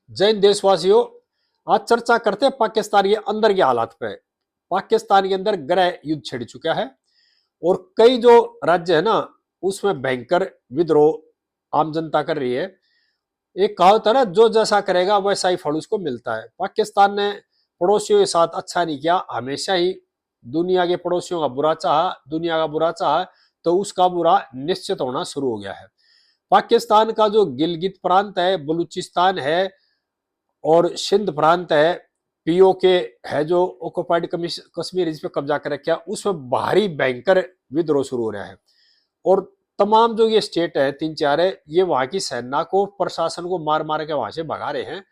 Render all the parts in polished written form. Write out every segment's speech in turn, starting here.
जैन देशवासियों, आज चर्चा करते हैं पाकिस्तान के अंदर के हालात पे। पाकिस्तान के अंदर गृह युद्ध छिड़ चुका है और कई जो राज्य है ना, उसमें भयंकर विद्रोह आम जनता कर रही है। एक कहावत है ना, जो जैसा करेगा वैसा ही फल उसको मिलता है। पाकिस्तान ने पड़ोसियों के साथ अच्छा नहीं किया, हमेशा ही दुनिया के पड़ोसियों का बुरा चाहा, दुनिया का बुरा चाहा तो उसका बुरा निश्चित होना शुरू हो गया है। पाकिस्तान का जो गिलगित प्रांत है, बलूचिस्तान है और सिंध प्रांत है, पीओके है जो ऑक्युपाइड कश्मीर इस पे कब्जा कर रखा है, उसमें भारी भयंकर विद्रोह शुरू हो रहा है। और तमाम जो ये स्टेट है, तीन चार है, ये वहां की सेना को, प्रशासन को मार मार के वहां से भगा रहे हैं।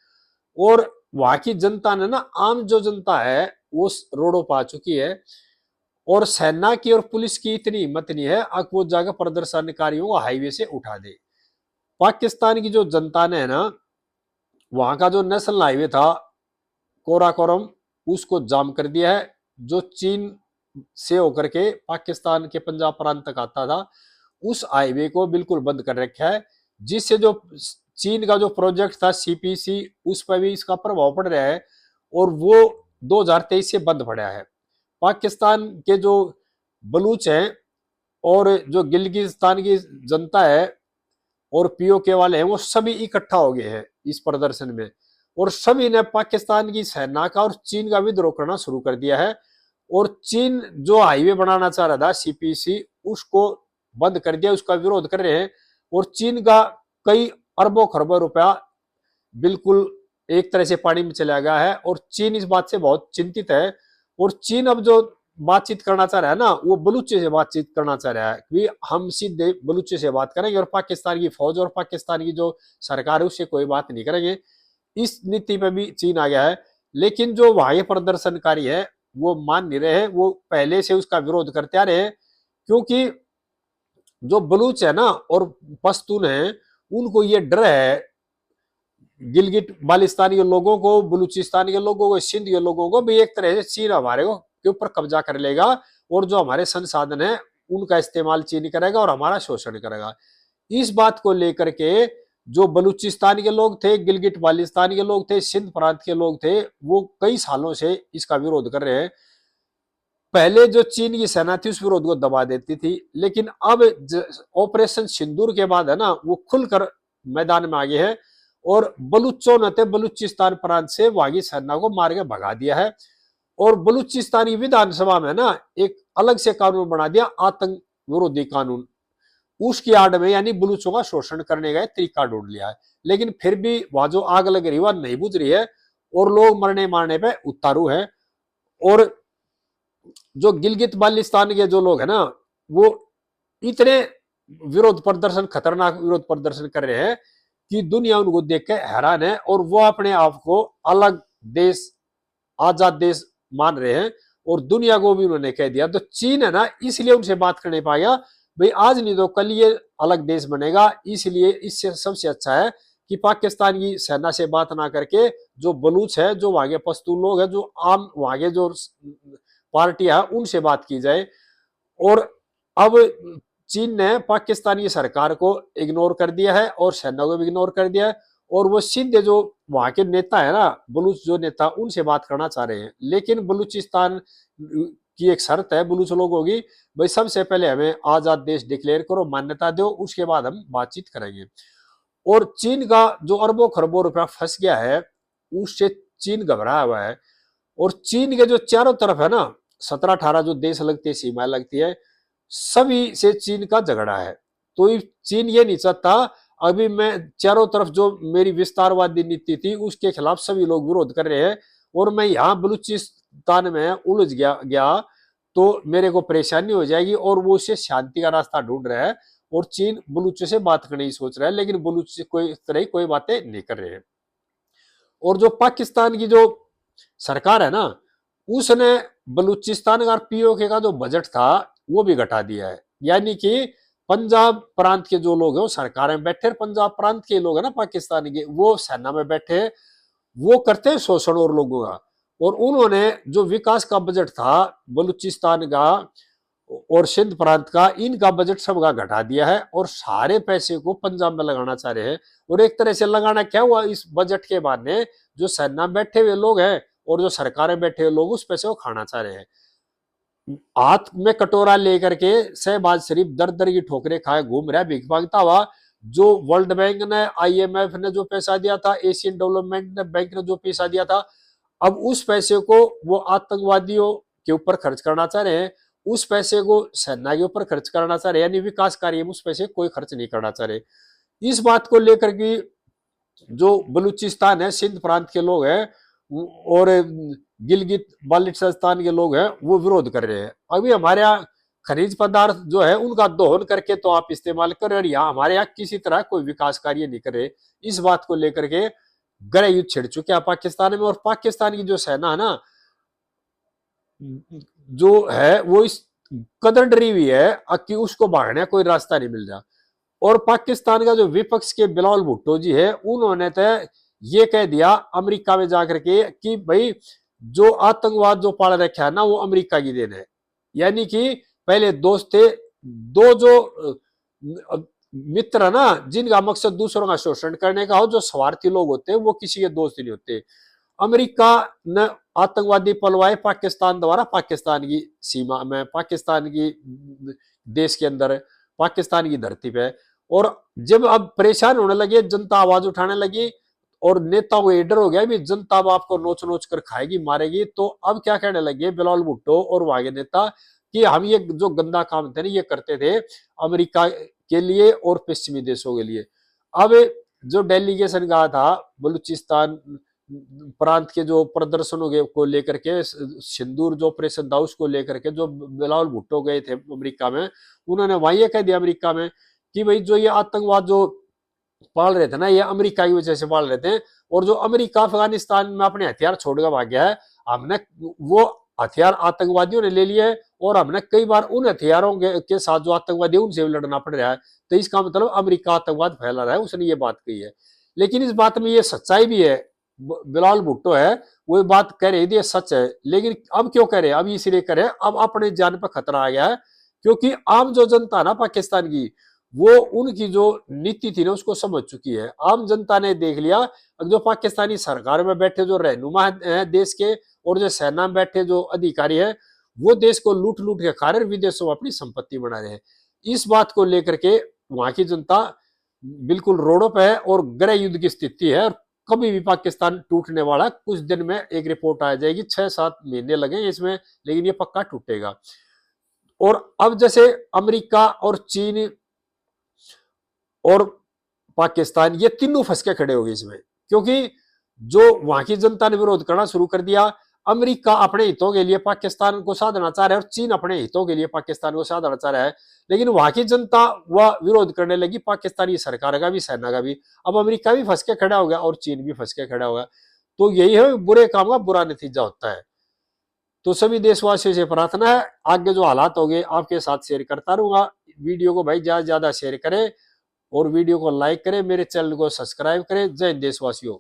और वहां की जनता ने ना, आम जो जनता है वो रोडों पर आ चुकी है। और सेना की और पुलिस की इतनी हिम्मत नहीं है अब वो जाकर प्रदर्शनकारियों को हाईवे से उठा दे। पाकिस्तान की जो जनता ने है ना, वहां का जो नेशनल हाईवे था कोराकोरम, उसको जाम कर दिया है। जो चीन से होकर के पाकिस्तान के पंजाब प्रांत तक आता था, उस हाईवे को बिल्कुल बंद कर रखा है। जिससे जो चीन का जो प्रोजेक्ट था सीपीसी, उस पर भी इसका प्रभाव पड़ रहा है और वो 2023 से बंद पड़ा है। पाकिस्तान के जो बलूच हैं और जो गिलगिस्तान की जनता है और पीओके वाले हैं, वो सभी इकट्ठा हो गए हैं इस प्रदर्शन में। और सभी ने पाकिस्तान की सेना का और चीन का विद्रोह करना शुरू कर दिया है। और चीन जो हाईवे बनाना चाह रहा था सीपीसी, उसको बंद कर दिया, उसका विरोध कर रहे हैं। और चीन का कई अरबों खरबों रुपया बिल्कुल एक तरह से पानी में चला गया है और चीन इस बात से बहुत चिंतित है। और चीन अब जो बातचीत करना चाह रहा है ना, वो बलूचे से बातचीत करना चाह रहा है कि हम सीधे बलूचे से बात करेंगे और पाकिस्तान की फौज और पाकिस्तान की जो सरकार है उससे कोई बात नहीं करेंगे। इस नीति पे भी चीन आ गया है। लेकिन जो वहां के प्रदर्शनकारी है वो मान नहीं रहे हैं, वो पहले से उसका विरोध करते आ रहे हैं। क्योंकि जो बलूच है ना और पश्तून है, उनको ये डर है, गिलगिट बालिस्तान के लोगों को, बलूचिस्तान के लोगों को, सिंध के लोगों को भी एक तरह से चीन हमारे को के ऊपर कब्जा कर लेगा और जो हमारे संसाधन है उनका इस्तेमाल चीन करेगा और हमारा शोषण करेगा। इस बात को लेकर के जो बलूचिस्तान के लोग थे, गिलगिट बालिस्तान के लोग थे, सिंध प्रांत के लोग थे, वो कई सालों से इसका विरोध कर रहे हैं। पहले जो चीन की सेना थी उस विरोध को दबा देती थी, लेकिन अब ऑपरेशन सिंदूर के बाद है ना, वो खुलकर मैदान में आगे है और बलूचों ने बलूचिस्तान प्रांत से वहां की सेना को मार के भगा दिया है। और बलूचिस्तानी विधानसभा में ना एक अलग से कानून बना दिया, आतंक विरोधी कानून। उसकी आड़ में यानी बलूचों का शोषण करने का तरीका ढूंढ लिया है। लेकिन फिर भी वहां जो आग लग रही है वह नहीं बुझ रही है और लोग मरने मारने पे उतारू है। और जो गिलगित बाल्टिस्तान के जो लोग है ना, वो इतने विरोध प्रदर्शन, खतरनाक विरोध प्रदर्शन कर रहे हैं कि दुनिया उनको देख के हैरान है और वो अपने आप को अलग देश, आजाद देश मान रहे हैं। और दुनिया को भी उन्होंने कह दिया। तो चीन है ना, इसलिए उनसे बात करने पाएगा भाई, आज नहीं तो कल ये अलग देश बनेगा। इसलिए इससे सबसे अच्छा है कि पाकिस्तान की सेना से बात ना करके जो बलूच है, जो वहां के पश्तून लोग है, जो आम वहां के जो पार्टियां है, उनसे बात की जाए। और अब चीन ने पाकिस्तान की सरकार को इग्नोर कर दिया है और सेना को भी इग्नोर कर दिया है। और वो सीधे जो वहां के नेता है ना, बलूच जो नेता, उनसे बात करना चाह रहे हैं। लेकिन बलूचिस्तान की एक शर्त है बलूच लोगों की, भाई सबसे पहले हमें आजाद देश डिक्लेयर करो, मान्यता दो, उसके बाद हम बातचीत करेंगे। और चीन का जो अरबों खरबों रुपया फंस गया है, उससे चीन घबराया हुआ है। और चीन के जो चारों तरफ है ना, 17-18 जो देश लगते हैं, सीमाएं लगती है, सभी से चीन का झगड़ा है। तो चीन ये नहीं चाहता अभी मैं चारों तरफ जो मेरी विस्तारवादी नीति थी उसके खिलाफ सभी लोग विरोध कर रहे हैं और मैं यहाँ बलूचिस्तान में उलझ गया तो मेरे को परेशानी हो जाएगी। और वो उससे शांति का रास्ता ढूंढ रहा है और चीन बलूचों से बात करने की सोच रहा है, लेकिन बलूच से कोई तरह की कोई बातें नहीं कर रहे हैं। और जो पाकिस्तान की जो सरकार है ना, उसने बलूचिस्तान का पीओके का जो बजट था वो भी घटा दिया है। यानी कि पंजाब प्रांत के जो लोग हैं वो सरकार में बैठे, पंजाब प्रांत के लोग हैं ना पाकिस्तान के, वो सेना में बैठे, वो करते हैं शोषण और लोगों का। और उन्होंने जो विकास का बजट था बलूचिस्तान का, और सिंध प्रांत का, इनका बजट सबका घटा दिया है और सारे पैसे को पंजाब में लगाना चाह रहे हैं। और एक तरह से लगाना क्या हुआ, इस बजट के बहाने जो सेना बैठे हुए लोग हैं और जो सरकारें बैठे हुए लोग उस पैसे को खाना चाह रहे हैं। हाथ में कटोरा लेकर के शहबाज शरीफ दर दर की ठोकरें खाए घूम रहा है भीख मांगता हुआ। जो वर्ल्ड बैंक ने, IMF ने जो पैसा दिया था, एशियन डेवलपमेंट बैंक ने जो पैसा दिया था, अब उस पैसे को वो आतंकवादियों के ऊपर खर्च करना चाह रहे हैं, उस पैसे को सेना के ऊपर खर्च करना चाह रहे हैं, यानी विकास कार्य में उस पैसे कोई खर्च नहीं करना चाह रहे। इस बात को लेकर के जो बलूचिस्तान है, सिंध प्रांत के लोग हैं और गिलगित बाल्टिस्तान के लोग हैं, वो विरोध कर रहे हैं। अभी हमारे यहाँ खनिज पदार्थ जो है उनका दोहन करके तो आप इस्तेमाल कर रहे, और यहाँ हमारे यहाँ किसी तरह कोई विकास कार्य नहीं कर रहे। इस बात को लेकर के गृह युद्ध छिड़ चुके हैं पाकिस्तान में। और पाकिस्तान की जो सेना है ना, जो है वो इस कदर डरी हुई है कि उसको भागने कोई रास्ता नहीं मिल रहा। और पाकिस्तान का जो विपक्ष के बिलावल भुट्टो जी है, उन्होंने तो ये कह दिया अमेरिका में जाकर के कि भाई जो आतंकवाद जो पाल रखा है ना, वो अमेरिका की देन है। यानी कि पहले दोस्त थे, दो जो मित्र ना, जिनका मकसद दूसरों का शोषण करने का हो, जो स्वार्थी लोग होते हैं वो किसी के दोस्त नहीं होते। अमेरिका ने आतंकवादी पलवाए पाकिस्तान द्वारा, पाकिस्तान की सीमा में, पाकिस्तान की देश के अंदर, पाकिस्तान की धरती पे। और जब अब परेशान होने लगे, जनता आवाज उठाने लगी और नेताओं को डर हो गया भी जनता अब आपको नोच नोच कर खाएगी, मारेगी, तो अब क्या कहने लगे बिलावल भुट्टो और वहां के नेता कि हम ये जो गंदा काम थे ना, ये करते थे अमेरिका के लिए और पश्चिमी देशों के लिए। अब जो डेलीगेशन गया था बलूचिस्तान प्रांत के जो प्रदर्शनों को लेकर के, सिंदूर जो ऑपरेशन था उसको लेकर के, जो बिलावल भुट्टो गए थे अमेरिका में, उन्होंने वहां ये कह दिया अमेरिका में कि भाई जो ये आतंकवाद जो पाल रहे थे ना, ये अमेरिका की वजह से पाल रहे थे। और जो अमेरिका अफगानिस्तान में अपने हथियार छोड़कर भाग गया है, हमने वो हथियार आतंकवादियों ने ले लिए और हमने कई बार उन हथियारों के साथ जो आतंकवादी उनसे भी लड़ना पड़ रहा है। तो इसका मतलब अमेरिका आतंकवाद फैला रहा है, उसने ये बात कही है। लेकिन इस बात में ये सच्चाई भी है, बिलावल भुट्टो है वो बात कह रहे थे, सच है। लेकिन अब क्यों कह रहे हैं, अब इसलिए कह रहे हैं अब अपने जान पर खतरा आ गया है, क्योंकि आम जो जनता है ना पाकिस्तान की, वो उनकी जो नीति थी ना उसको समझ चुकी है। आम जनता ने देख लिया, जो पाकिस्तानी सरकार में बैठे जो रहनुमा है देश के, और जो सेना में बैठे जो अधिकारी है, वो देश को लूट लूट के खा रहे, विदेशों में अपनी संपत्ति बना रहे हैं। इस बात को लेकर के वहां की जनता बिल्कुल रोडों पे है और गृह युद्ध की स्थिति है। और कभी भी पाकिस्तान टूटने वाला, कुछ दिन में एक रिपोर्ट आ जाएगी, 6-7 महीने लगे इसमें, लेकिन ये पक्का टूटेगा। और अब जैसे अमेरिका और चीन और पाकिस्तान, ये तीनों फंस के खड़े हो गए इसमें, क्योंकि जो वहां की जनता ने विरोध करना शुरू कर दिया। अमेरिका अपने हितों के लिए पाकिस्तान को साधना चाह रहा है और चीन अपने हितों के लिए पाकिस्तान को साधना चाह रहा है। लेकिन वहां की जनता वह विरोध करने लगी, पाकिस्तानी सरकार का भी, सेना का भी। अब अमेरिका भी फंस के खड़ा हो गया और चीन भी फंस के खड़ा हो गया। तो यही है, बुरे काम का बुरा नतीजा होता है। तो सभी देशवासियों से प्रार्थना है, आगे जो हालात होंगे आपके साथ शेयर करता रहूंगा। वीडियो को भाई ज्यादा से ज्यादा शेयर करें और वीडियो को लाइक करें, मेरे चैनल को सब्सक्राइब करें। जय हिंद देशवासियों।